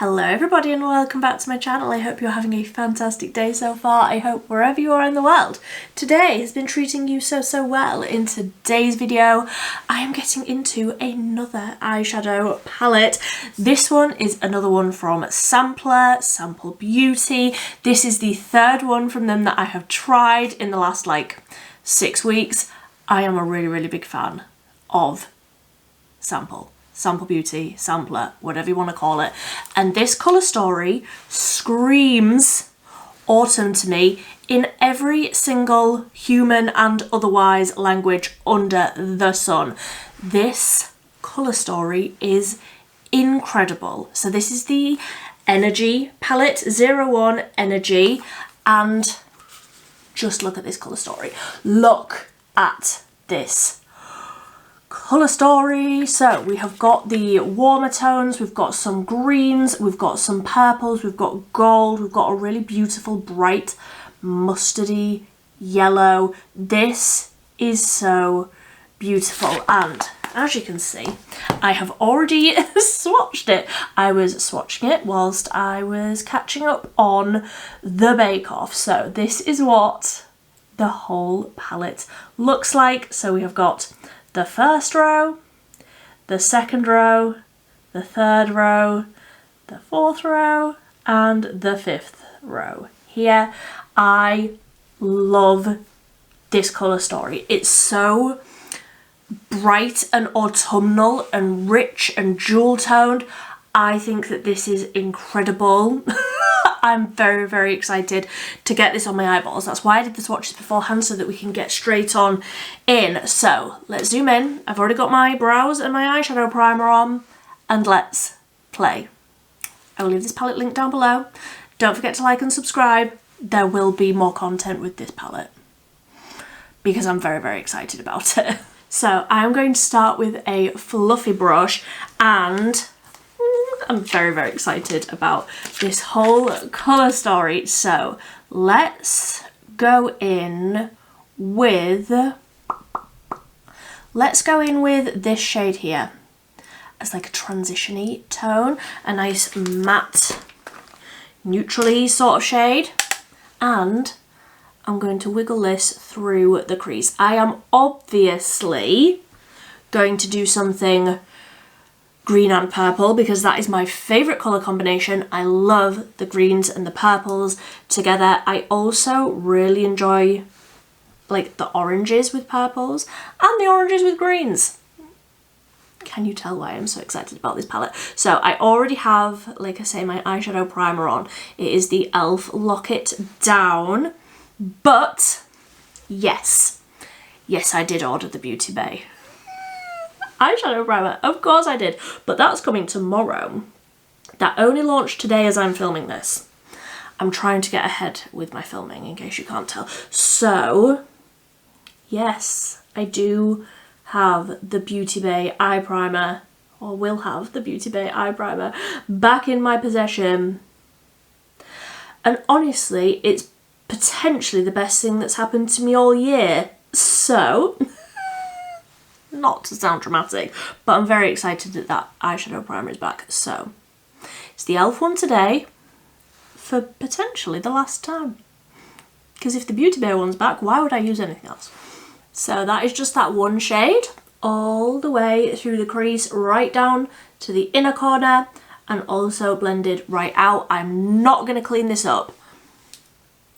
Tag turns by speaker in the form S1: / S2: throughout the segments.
S1: Hello everybody and welcome back to my channel. I hope you're having a fantastic day so far. I hope wherever you are in the world, today has been treating you so well. In today's video, I am getting into another eyeshadow palette. This one is another one from SAMPLR, Sample Beauty. This is the third one from them that I have tried in the last like 6 weeks. I am a really big fan of Sample Beauty, SAMPLR, whatever you want to call it. And this colour story screams autumn to me in every single human and otherwise language under the sun. This colour story is incredible. So this is the Energy palette, 01 Energy, and just look at this colour story. Look at this colour story. So we have got the warmer tones, we've got some greens, we've got some purples, we've got gold, we've got a really beautiful bright mustardy yellow. This is so beautiful, and as you can see, I have already swatched it. I was swatching it whilst I was catching up on the Bake Off. So this is what the whole palette looks like. So we have got the first row, the second row, the third row, the fourth row, and the fifth row here. I love this colour story. It's so bright and autumnal and rich and jewel toned. I think that this is incredible. I'm very excited to get this on my eyeballs. That's why I did the swatches beforehand, so that we can get straight on in. So let's zoom in. I've already got my brows and my eyeshadow primer on, and let's play. I will leave this palette link down below. Don't forget to like and subscribe. There will be more content with this palette because I'm very excited about it. So I'm going to start with a fluffy brush, and I'm very excited about this whole colour story. So let's go in with this shade here as like a transition-y tone, a nice matte neutrally sort of shade, and I'm going to wiggle this through the crease. I am obviously going to do something green and purple because that is my favourite colour combination. I love the greens and the purples together. I also really enjoy like the oranges with purples and the oranges with greens. Can you tell why I'm so excited about this palette? So I already have, like I say, my eyeshadow primer on. It is the e.l.f. Lock It Down, but yes I did order the Beauty Bay eyeshadow primer. Of course I did, but that's coming tomorrow. That only launched today as I'm filming this. I'm trying to get ahead with my filming in case you can't tell. So yes, I do have the Beauty Bay eye primer, or will have the Beauty Bay eye primer back in my possession, and honestly it's potentially the best thing that's happened to me all year. So not to sound dramatic, but I'm very excited that that eyeshadow primer is back. So it's the e.l.f. one today for potentially the last time, because if the Beauty Bay one's back, why would I use anything else? So that is just that one shade all the way through the crease, right down to the inner corner, and also blended right out. I'm not going to clean this up.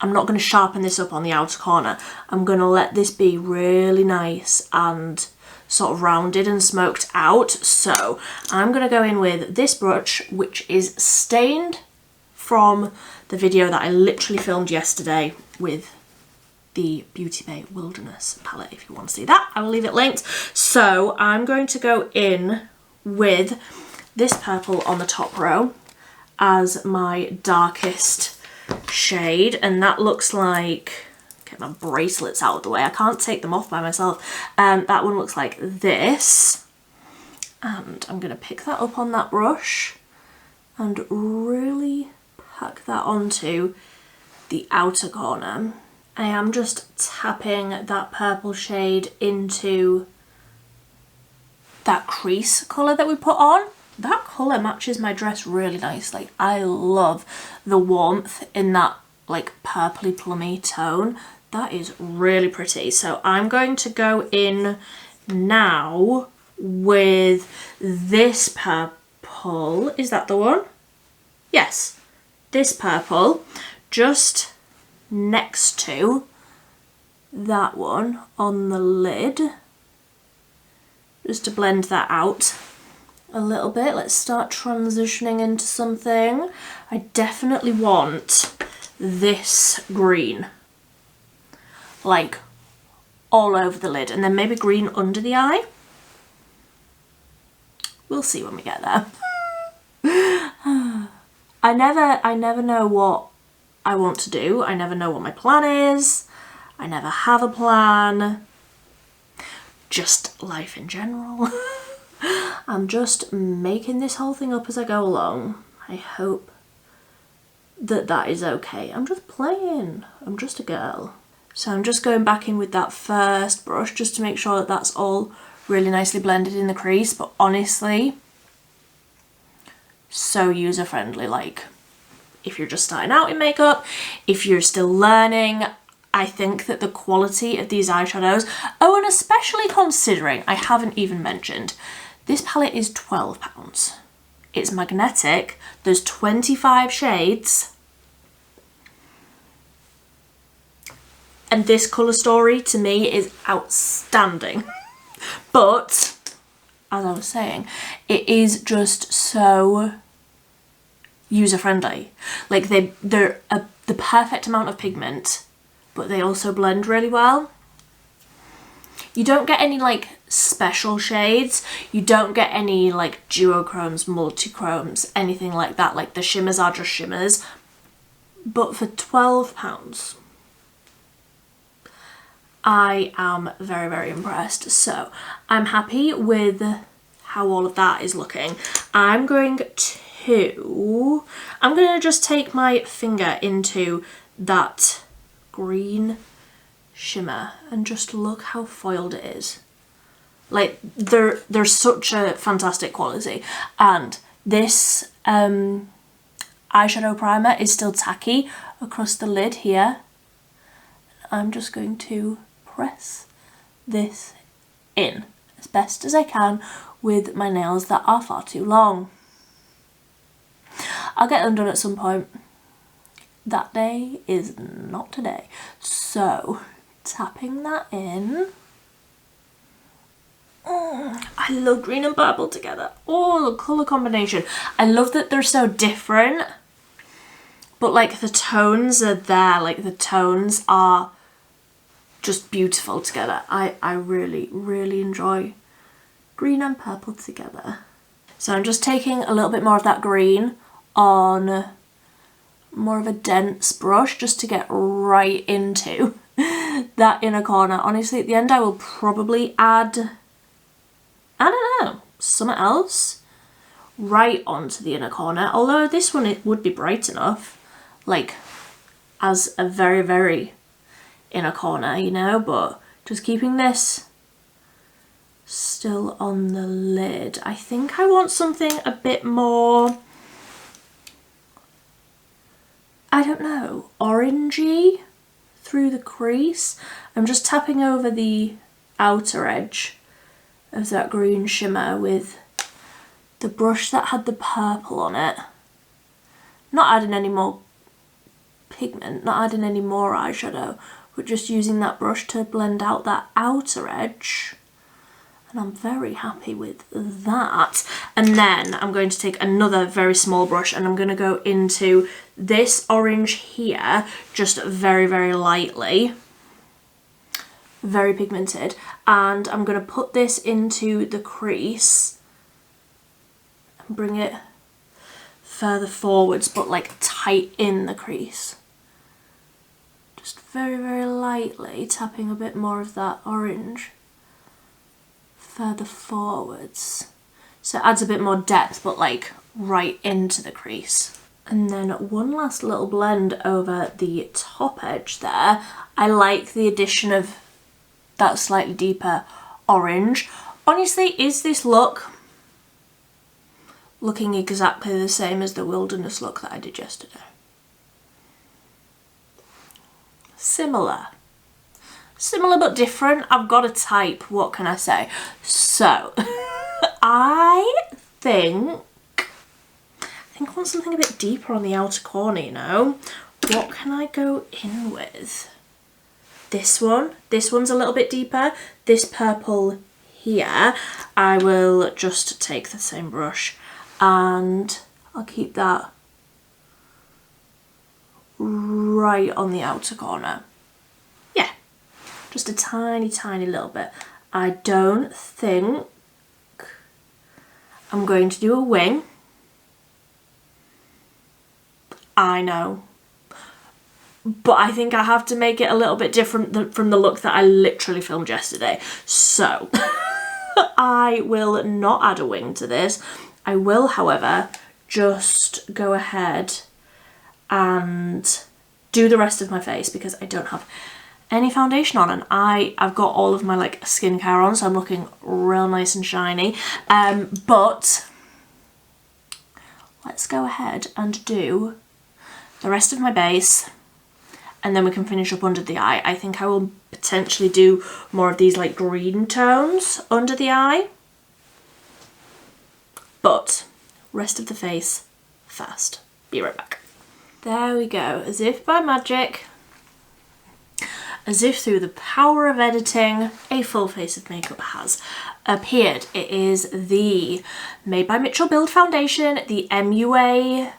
S1: I'm not going to sharpen this up on the outer corner. I'm going to let this be really nice and sort of rounded and smoked out. So I'm going to go in with this brush, which is stained from the video that I literally filmed yesterday with the Beauty Bay Wilderness palette. If you want to see that, I will leave it linked. So I'm going to go in with this purple on the top row as my darkest shade, and that looks like, get my bracelets out of the way, I can't take them off by myself. That one looks like this, and I'm going to pick that up on that brush and really pack that onto the outer corner. I am just tapping that purple shade into that crease colour that we put on. that colour matches my dress really nicely. I love the warmth in that like purpley plummy tone. That is really pretty. So I'm going to go in now with this purple. Is that the one? Yes, this purple, just next to that one on the lid, just to blend that out a little bit. Let's start transitioning into something. I definitely want this green, like all over the lid, and then maybe green under the eye. We'll see when we get there. I never know what I want to do. I never know what my plan is. I never have a plan. Just life in general. I'm just making this whole thing up as I go along. I hope that that is okay. I'm just playing. I'm just a girl. So I'm just going back in with that first brush just to make sure that that's all really nicely blended in the crease. But honestly, so user friendly. Like, if you're just starting out in makeup, if you're still learning, I think that the quality of these eyeshadows, oh, and especially considering I haven't even mentioned, this palette is £12. It's magnetic, there's 25 shades, and this colour story to me is outstanding. But as I was saying, it is just so user-friendly. Like they're the perfect amount of pigment, but they also blend really well. You don't get any like special shades. You don't get any like duochromes, multichromes, anything like that. Like the shimmers are just shimmers. But for £12, I am very, very impressed. So I'm happy with how all of that is looking. I'm going to just take my finger into that green shimmer and just look how foiled it is. Like they're such a fantastic quality, and this eyeshadow primer is still tacky across the lid here. I'm just going to press this in as best as I can with my nails that are far too long. I'll get them done at some point. That day is not today. So tapping that in. I love green and purple together. Oh, the colour combination. I love that they're so different, but like the tones are there. Like the tones are just beautiful together. I really, really enjoy green and purple together. So I'm just taking a little bit more of that green on more of a dense brush just to get right into that inner corner. Honestly, at the end I will probably add, I don't know, something else right onto the inner corner. Although this one, it would be bright enough, like as a very, very inner corner, you know, but just keeping this still on the lid. I think I want something a bit more, I don't know, orangey through the crease. I'm just tapping over the outer edge of that green shimmer with the brush that had the purple on it. Not adding any more pigment, not adding any more eyeshadow, but just using that brush to blend out that outer edge. And I'm very happy with that. And then I'm going to take another very small brush and I'm going to go into this orange here, just very, very lightly. Very pigmented. And I'm going to put this into the crease and bring it further forwards, but like tight in the crease. Just very, very lightly tapping a bit more of that orange further forwards, so it adds a bit more depth, but like right into the crease. And then one last little blend over the top edge there. I like the addition of that slightly deeper orange. Honestly, is this look looking exactly the same as the wilderness look that I did yesterday. Similar but different. I've got a type, what can I say? So I think I want something a bit deeper on the outer corner, you know. What can I go in with? This one's a little bit deeper. This purple here, I will just take the same brush and I'll keep that right on the outer corner. Yeah, just a tiny little bit. I don't think I'm going to do a wing. I know, but I think I have to make it a little bit different from the look that I literally filmed yesterday. So I will not add a wing to this. I will, however, just go ahead and do the rest of my face because I don't have any foundation on, and I've got all of my like skincare on, so I'm looking real nice and shiny. But let's go ahead and do the rest of my base, and then we can finish up under the eye. I think I will potentially do more of these like green tones under the eye, but rest of the face first. Be right back. There we go, as if by magic, as if through the power of editing, a full face of makeup has appeared. It is the Made by Mitchell Build Foundation, the MUA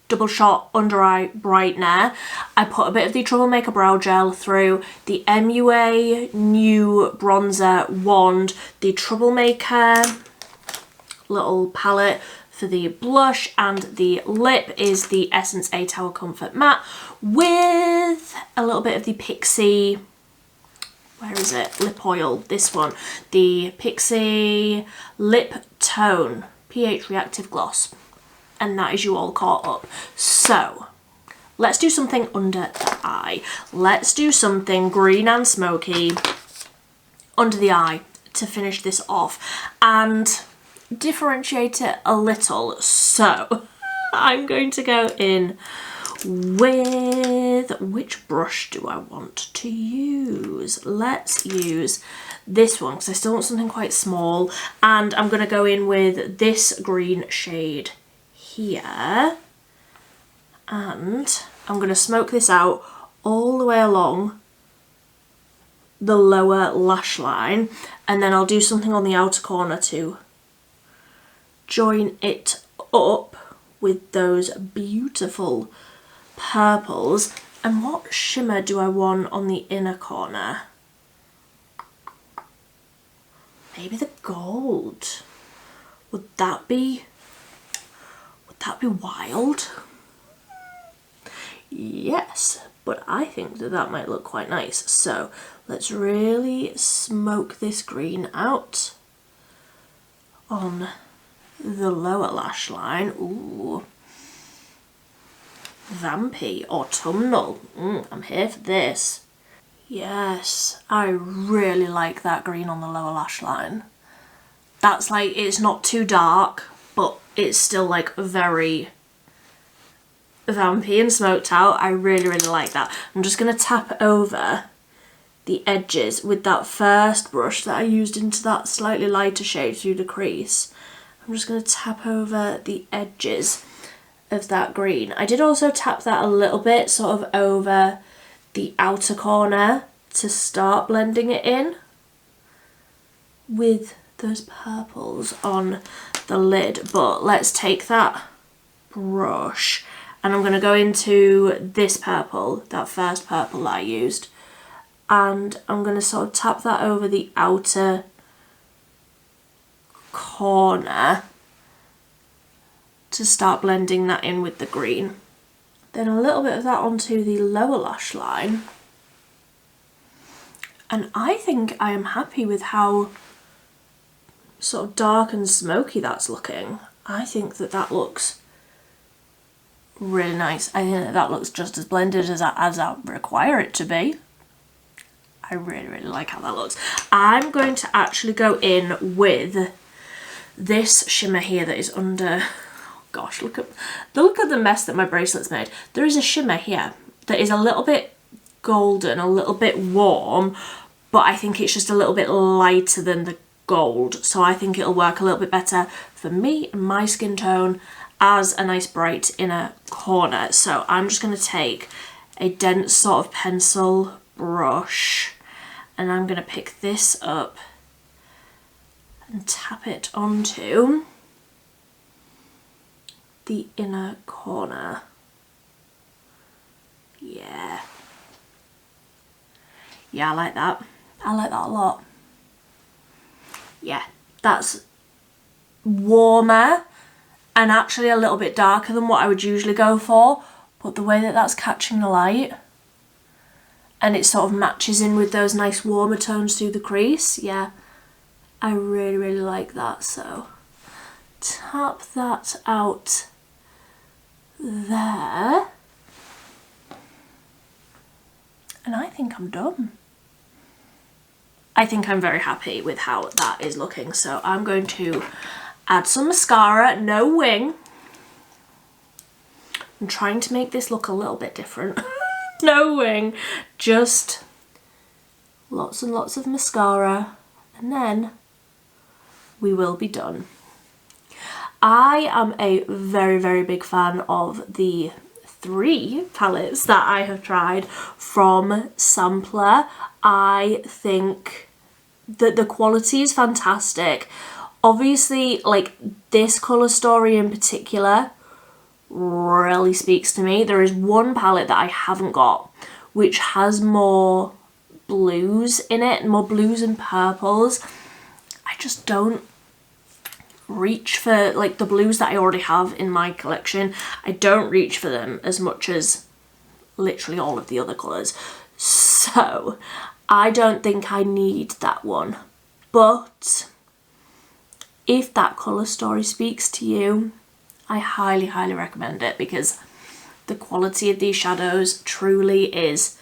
S1: Double Shot Under Eye Brightener. I put a bit of the Troublemaker Brow Gel through, the MUA New Bronzer Wand, the Troublemaker little palette for the blush, and the lip is the Essence 8 Hour Comfort Matte with a little bit of the Pixie, where is it, lip oil, this one, the Pixie Lip Tone pH Reactive Gloss. And that is you all caught up. So let's do something under the eye. Let's do something green and smoky under the eye to finish this off and differentiate it a little. So I'm going to go in with, which brush do I want to use? Let's use this one because I still want something quite small, and I'm going to go in with this green shade here, and I'm going to smoke this out all the way along the lower lash line, and then I'll do something on the outer corner to join it up with those beautiful purples. And what shimmer do I want on the inner corner? Maybe the gold. Would that be wild? Yes, but I think that might look quite nice. So let's really smoke this green out on the lower lash line. Ooh, vampy, autumnal. I'm here for this. Yes, I really like that green on the lower lash line. That's like, it's not too dark, but it's still like very vampy and smoked out. I really like that. I'm just going to tap over the edges with that first brush that I used into that slightly lighter shade through the crease. I'm just going to tap over the edges of that green. I did also tap that a little bit sort of over the outer corner to start blending it in with those purples on the lid. But let's take that brush and I'm going to go into this purple, that first purple that I used, and I'm going to sort of tap that over the outer corner to start blending that in with the green. Then a little bit of that onto the lower lash line, and I think I am happy with how sort of dark and smoky that's looking. I think that looks really nice. I think that looks just as blended as I require it to be. I really like how that looks. I'm going to actually go in with this shimmer here that is under, oh gosh, look at the mess that my bracelet's made. There is a shimmer here that is a little bit golden, a little bit warm, but I think it's just a little bit lighter than the gold, so I think it'll work a little bit better for me and my skin tone as a nice bright inner corner. So I'm just going to take a dense sort of pencil brush and I'm going to pick this up and tap it onto the inner corner. Yeah, I like that. I like that a lot. Yeah, that's warmer and actually a little bit darker than what I would usually go for, but the way that that's catching the light and it sort of matches in with those nice warmer tones through the crease, yeah, I really, really like that. So tap that out there and I think I'm done. I think I'm very happy with how that is looking. So I'm going to add some mascara, no wing. I'm trying to make this look a little bit different. No wing, just lots and lots of mascara and then we will be done. I am a very, very big fan of the 3 palettes that I have tried from SAMPLR. I think that the quality is fantastic. Obviously, like this colour story in particular really speaks to me. There is one palette that I haven't got which has more blues in it, more blues and purples. I just don't reach for like the blues that I already have in my collection. I don't reach for them as much as literally all of the other colours. So I don't think I need that one. But if that colour story speaks to you, I highly, highly recommend it because the quality of these shadows truly is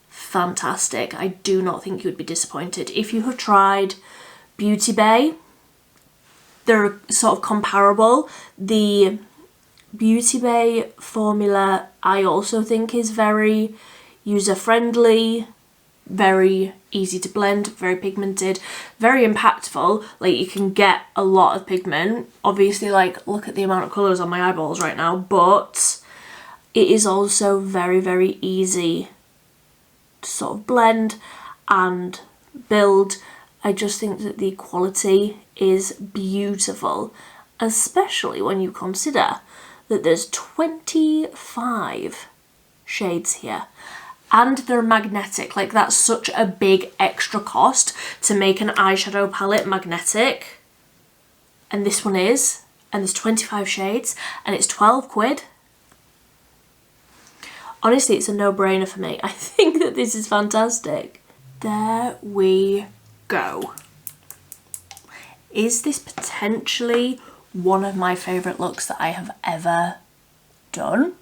S1: fantastic. I do not think you would be disappointed. If you have tried Beauty Bay, they're sort of comparable. The Beauty Bay formula I also think is very user-friendly, very easy to blend, very pigmented, very impactful. Like you can get a lot of pigment. Obviously, like look at the amount of colours on my eyeballs right now, but it is also very, very easy to sort of blend and build. I just think that the quality is beautiful, especially when you consider that there's 25 shades here and they're magnetic. Like that's such a big extra cost to make an eyeshadow palette magnetic, and this one is, and there's 25 shades and it's 12 quid. Honestly, it's a no-brainer for me. I think that this is fantastic. There we go. Is this potentially one of my favourite looks that I have ever done?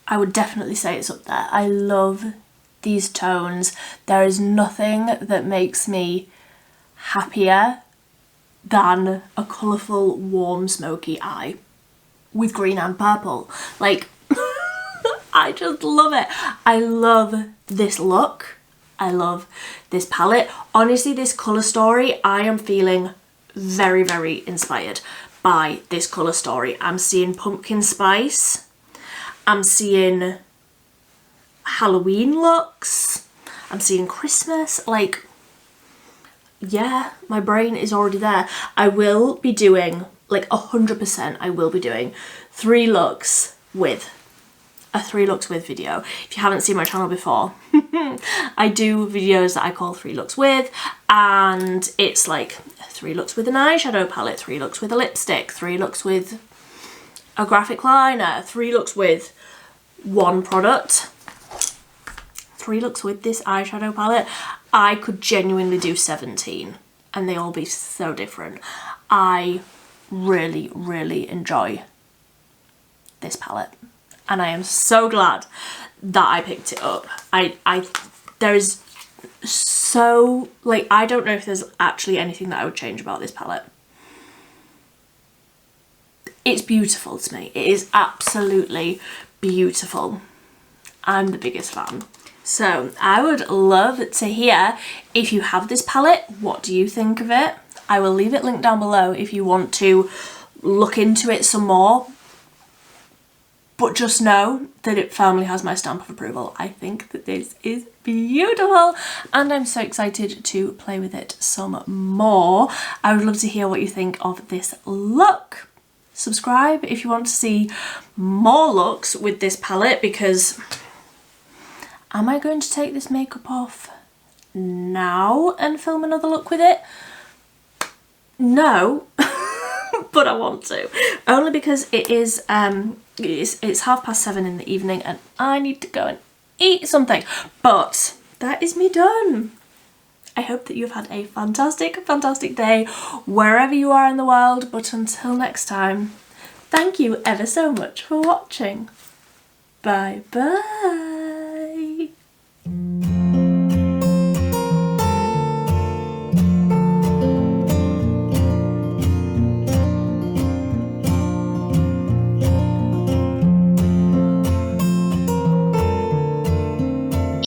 S1: I would definitely say it's up there. I love these tones. There is nothing that makes me happier than a colourful, warm, smoky eye with green and purple. Like, I just love it. I love this look. I love this palette. Honestly, this colour story, I am feeling very, very inspired by this colour story. I'm seeing pumpkin spice. I'm seeing Halloween looks. I'm seeing Christmas. Like, yeah, my brain is already there. I will be doing, like 100%, I will be doing 3 looks with a 3 looks with video. If you haven't seen my channel before, I do videos that I call 3 looks with, and it's like 3 looks with an eyeshadow palette, 3 looks with a lipstick, 3 looks with a graphic liner, 3 looks with one product, 3 looks with this eyeshadow palette. I could genuinely do 17 and they all be so different. I really, really enjoy this palette and I am so glad that I picked it up. There's so, like, I don't know if there's actually anything that I would change about this palette. It's beautiful to me. It is absolutely beautiful. I'm the biggest fan. So I would love to hear if you have this palette, what do you think of it? I will leave it linked down below if you want to look into it some more. But just know that it firmly has my stamp of approval. I think that this is beautiful and I'm so excited to play with it some more. I would love to hear what you think of this look. Subscribe if you want to see more looks with this palette, because am I going to take this makeup off now and film another look with it? No, but I want to. Only because it is it's 7:30 in the evening and I need to go and eat something. But that is me done. I hope that you've had a fantastic, fantastic day wherever you are in the world. But until next time, thank you ever so much for watching. Bye bye.